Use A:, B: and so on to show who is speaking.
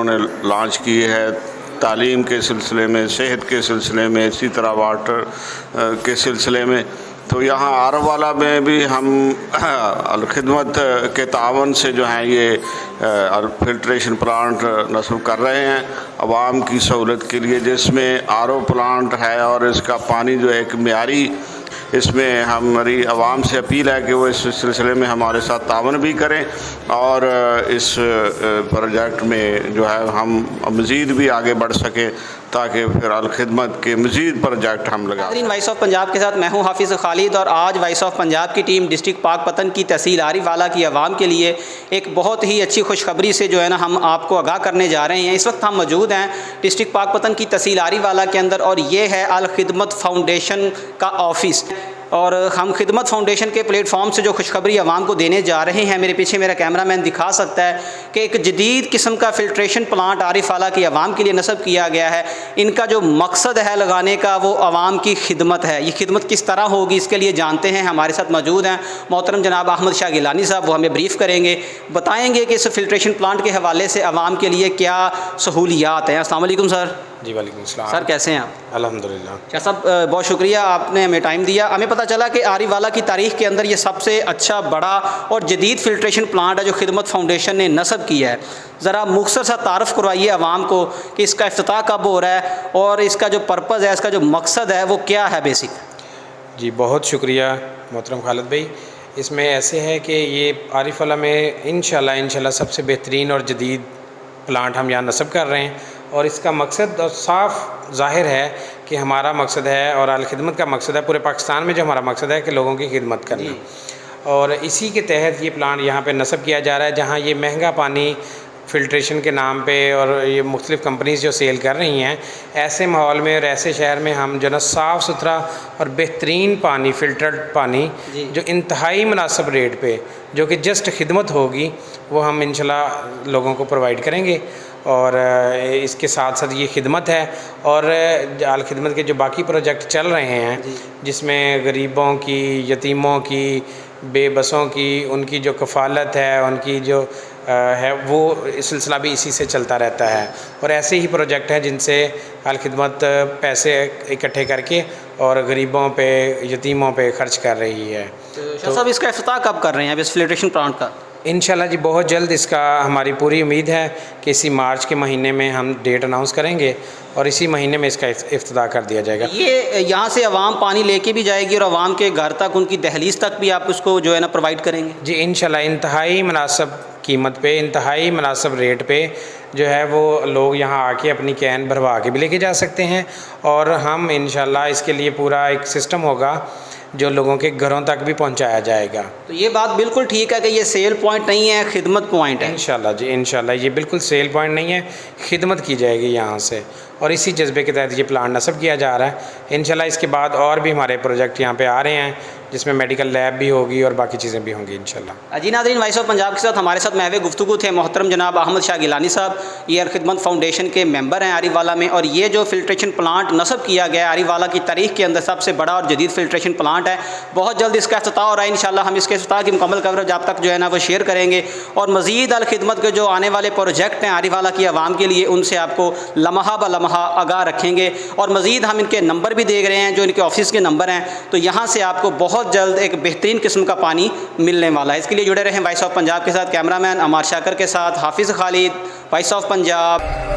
A: انہوں نے لانچ کی ہے تعلیم کے سلسلے میں، صحت کے سلسلے میں، اسی طرح واٹر کے سلسلے میں. تو یہاں آرو والا میں بھی ہم الخدمت کے تعاون سے جو ہیں یہ فلٹریشن پلانٹ نصب کر رہے ہیں عوام کی سہولت کے لیے، جس میں آر او پلانٹ ہے اور اس کا پانی جو ایک معیاری. اس میں ہماری عوام سے اپیل ہے کہ وہ اس سلسلے میں ہمارے ساتھ تعاون بھی کریں اور اس پروجیکٹ میں جو ہے ہم مزید بھی آگے بڑھ سکیں تاکہ پھر الخدمت کے مزید پروجیکٹ ہم لگا.
B: وائس آف پنجاب کے ساتھ میں ہوں حافظ خالد، اور آج وائس آف پنجاب کی ٹیم ڈسٹرکٹ پاک پتن کی تحصیل آری والا کی عوام کے لیے ایک بہت ہی اچھی خوشخبری سے جو ہے نا ہم آپ کو آگاہ کرنے جا رہے ہیں. اس وقت ہم موجود ہیں ڈسٹرکٹ پاک پتن کی تحصیل آری والا کے اندر، اور یہ ہے الخدمت فاؤنڈیشن کا آفس. اور ہم خدمت فاؤنڈیشن کے پلیٹ فارم سے جو خوشخبری عوام کو دینے جا رہے ہیں، میرے پیچھے میرا کیمرہ مین دکھا سکتا ہے کہ ایک جدید قسم کا فلٹریشن پلانٹ عارف اعلیٰ کی عوام کے لیے نصب کیا گیا ہے. ان کا جو مقصد ہے لگانے کا وہ عوام کی خدمت ہے. یہ خدمت کس طرح ہوگی اس کے لیے جانتے ہیں. ہمارے ساتھ موجود ہیں محترم جناب احمد شاہ گیلانی صاحب، وہ ہمیں بریف کریں گے، بتائیں گے کہ اس فلٹریشن پلانٹ کے حوالے سے عوام کے لیے کیا سہولیات ہیں. السلام علیکم سر.
C: جی وعلیکم السلام
B: سر کیسے ہیں آپ؟
C: الحمدللہ.
B: شاہ صاحب بہت شکریہ، آپ نے ہمیں ٹائم دیا. ہمیں پتہ چلا کہ آری والا کی تاریخ کے اندر یہ سب سے اچھا بڑا اور جدید فلٹریشن پلانٹ ہے جو خدمت فاؤنڈیشن نے نصب کیا ہے. ذرا مختصر سا تعارف کروائیے عوام کو کہ اس کا افتتاح کب ہو رہا ہے اور اس کا جو پرپز ہے، اس کا جو مقصد ہے وہ کیا ہے بیسک.
C: جی بہت شکریہ محترم خالد بھائی. اس میں ایسے ہے کہ یہ عارف اعلیٰ میں انشاءاللہ سب سے بہترین اور جدید پلانٹ ہم یہاں نصب کر رہے ہیں، اور اس کا مقصد اور صاف ظاہر ہے کہ ہمارا مقصد ہے اور الخدمت کا مقصد ہے. پورے پاکستان میں جو ہمارا مقصد ہے کہ لوگوں کی خدمت کرنا، اور اسی کے تحت یہ پلانٹ یہاں پہ نصب کیا جا رہا ہے. جہاں یہ مہنگا پانی فلٹریشن کے نام پہ اور یہ مختلف کمپنیز جو سیل کر رہی ہیں، ایسے ماحول میں اور ایسے شہر میں ہم جو نا صاف ستھرا اور بہترین پانی، فلٹرڈ پانی جو انتہائی مناسب ریٹ پہ، جو کہ جسٹ خدمت ہوگی، وہ ہم انشاءاللہ لوگوں کو پرووائڈ کریں گے. اور اس کے ساتھ ساتھ یہ خدمت ہے، اور الخدمت کے جو باقی پروجیکٹ چل رہے ہیں جس میں غریبوں کی، یتیموں کی، بے بسوں کی، ان کی جو کفالت ہے، ان کی جو ہے، وہ سلسلہ بھی اسی سے چلتا رہتا ہے. اور ایسے ہی پروجیکٹ ہیں جن سے الخدمت پیسے اکٹھے کر کے اور غریبوں پہ، یتیموں پہ خرچ کر رہی ہے.
B: شاہ صاحب اس کا افتتاح کب کر رہے ہیں اب اس فلٹریشن پلانٹ کا؟
C: انشاءاللہ جی بہت جلد اس کا ہماری پوری امید ہے کہ اسی مارچ کے مہینے میں ہم ڈیٹ اناؤنس کریں گے اور اسی مہینے میں اس کا افتتاح کر دیا جائے گا.
B: یہ یہاں سے عوام پانی لے کے بھی جائے گی اور عوام کے گھر تک، ان کی دہلیز تک بھی آپ اس کو جو ہے نا پرووائڈ کریں گے؟
C: جی انشاءاللہ انتہائی مناسب قیمت پہ، انتہائی مناسب ریٹ پہ جو ہے وہ لوگ یہاں آ کے اپنی کین بھروا کے بھی لے کے جا سکتے ہیں. اور ہم انشاءاللہ اس کے لیے پورا ایک سسٹم ہوگا جو لوگوں کے گھروں تک بھی پہنچایا جائے گا.
B: تو یہ بات بالکل ٹھیک ہے کہ یہ سیل پوائنٹ نہیں ہے، خدمت پوائنٹ ہے.
C: انشاءاللہ جی انشاءاللہ یہ بالکل سیل پوائنٹ نہیں ہے، خدمت کی جائے گی یہاں سے، اور اسی جذبے کے تحت یہ پلان نصب کیا جا رہا ہے. انشاءاللہ اس کے بعد اور بھی ہمارے پروجیکٹ یہاں پہ آ رہے ہیں جس میں میڈیکل لیب بھی ہوگی اور باقی چیزیں بھی ہوں گی انشاءاللہ.
B: جی ناظرین، وائس آف پنجاب کے ساتھ ہمارے ساتھ محو گفتگو تھے محترم جناب احمد شاہ گیلانی صاحب. یہ الخدمت فاؤنڈیشن کے ممبر ہیں عارف والا میں، اور یہ جو فلٹریشن پلانٹ نصب کیا گیا ہے عارف والا کی تاریخ کے اندر سب سے بڑا اور جدید فلٹریشن پلانٹ ہے. بہت جلد اس کا افتتاح ہو رہا ہے. انشاءاللہ ہم اس کے افتتاح کی مکمل کوریج آپ تک جو ہے نا وہ شیئر کریں گے، اور مزید الخدمت کے جو آنے والے پروجیکٹ ہیں عارف والا کی عوام کے لیے ان سے آپ کو لمحہ بہ لمحہ آگاہ رکھیں گے. اور مزید ہم ان کے نمبر بھی دیکھ رہے ہیں جو ان کے آفس کے نمبر ہیں، تو یہاں سے آپ کو بہت جلد ایک بہترین قسم کا پانی ملنے والا ہے. اس کے لیے جڑے رہیں وائس آف پنجاب کے ساتھ. کیمرہ مین عمار شاکر کے ساتھ حافظ خالد، وائس آف پنجاب.